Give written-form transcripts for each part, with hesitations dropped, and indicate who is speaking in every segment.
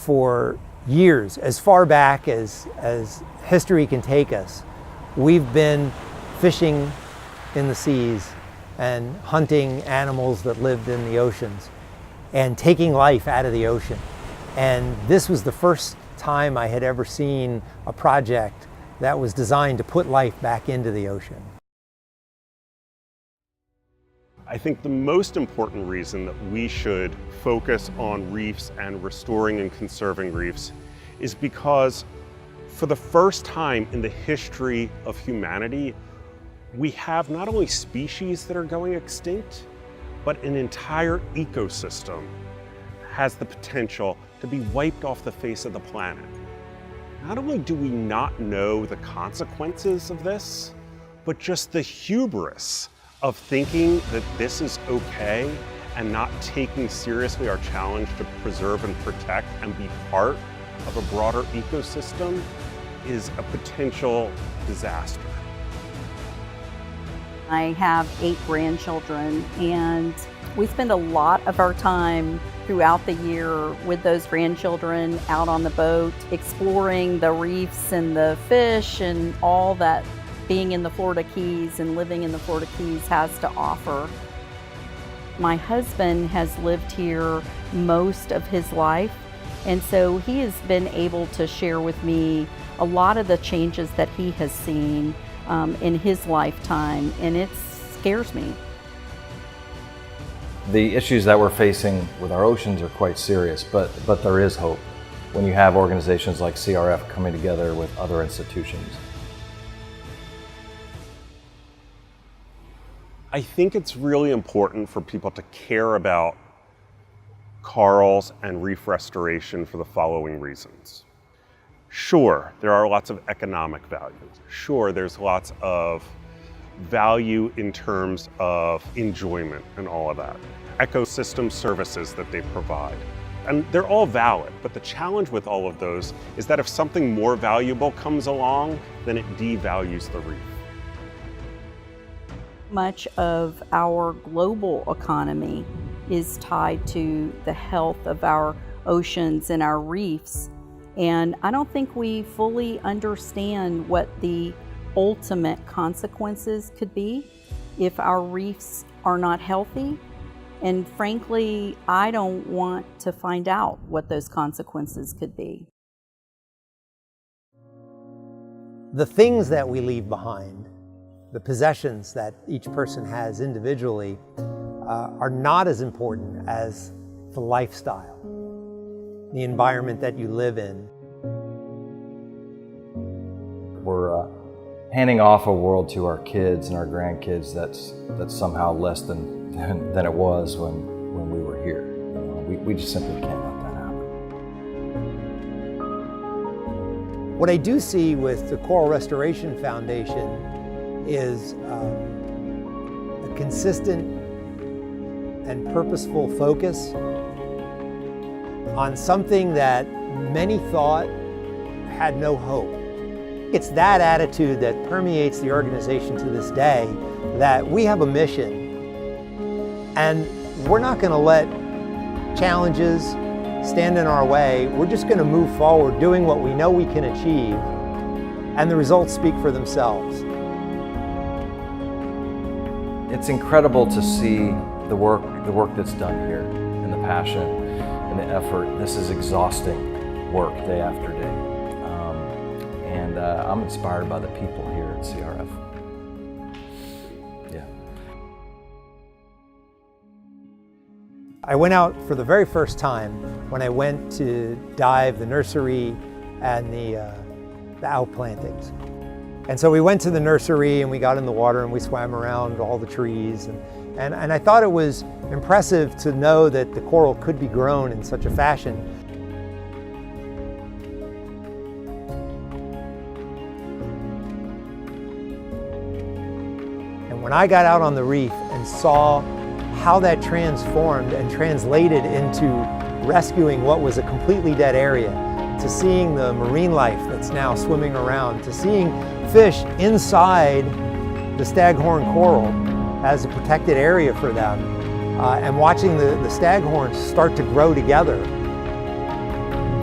Speaker 1: for years, as far back as history can take us, we've been fishing in the seas and hunting animals that lived in the oceans and taking life out of the ocean. And this was the first time I had ever seen a project that was designed to put life back into the ocean.
Speaker 2: I think the most important reason that we should focus on reefs and restoring and conserving reefs is because for the first time in the history of humanity, we have not only species that are going extinct, but an entire ecosystem has the potential to be wiped off the face of the planet. Not only do we not know the consequences of this, but just the hubris of thinking that this is okay and not taking seriously our challenge to preserve and protect and be part of a broader ecosystem is a potential disaster.
Speaker 3: I have 8 grandchildren, and we spend a lot of our time throughout the year with those grandchildren out on the boat, exploring the reefs and the fish and all that being in the Florida Keys and living in the Florida Keys has to offer. My husband has lived here most of his life, and so he has been able to share with me a lot of the changes that he has seen in his lifetime, and it scares me.
Speaker 4: The issues that we're facing with our oceans are quite serious, but there is hope when you have organizations like CRF coming together with other institutions.
Speaker 2: I think it's really important for people to care about corals and reef restoration for the following reasons. Sure, there are lots of economic values. Sure, there's lots of value in terms of enjoyment and all of that. Ecosystem services that they provide. And they're all valid, but the challenge with all of those is that if something more valuable comes along, then it devalues the reef.
Speaker 3: Much of our global economy is tied to the health of our oceans and our reefs. And I don't think we fully understand what the ultimate consequences could be if our reefs are not healthy. And frankly, I don't want to find out what those consequences could be.
Speaker 1: The things that we leave behind, the possessions that each person has individually, are not as important as the lifestyle, the environment that you live in.
Speaker 4: We're handing off a world to our kids and our grandkids that's somehow less than it was when we were here. You know, we just simply can't let that happen.
Speaker 1: What I do see with the Coral Restoration Foundation is a consistent and purposeful focus on something that many thought had no hope. It's that attitude that permeates the organization to this day, that we have a mission and we're not going to let challenges stand in our way. We're just going to move forward doing what we know we can achieve, and the results speak for themselves.
Speaker 4: It's incredible to see the work that's done here, and the passion and the effort. This is exhausting work day after day. And I'm inspired by the people here at CRF. Yeah.
Speaker 1: I went out for the very first time when I went to dive the nursery and the outplantings. And so we went to the nursery and we got in the water and we swam around all the trees. And I thought it was impressive to know that the coral could be grown in such a fashion. And when I got out on the reef and saw how that transformed and translated into rescuing what was a completely dead area, to seeing the marine life that's now swimming around, to seeing fish inside the staghorn coral as a protected area for them, and watching the staghorns start to grow together,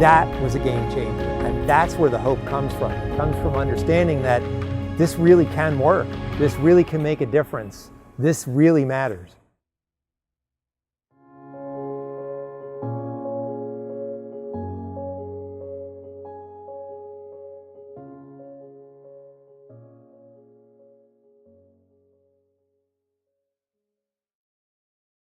Speaker 1: that was a game changer. And that's where the hope comes from. It comes from understanding that this really can work. This really can make a difference. This really matters.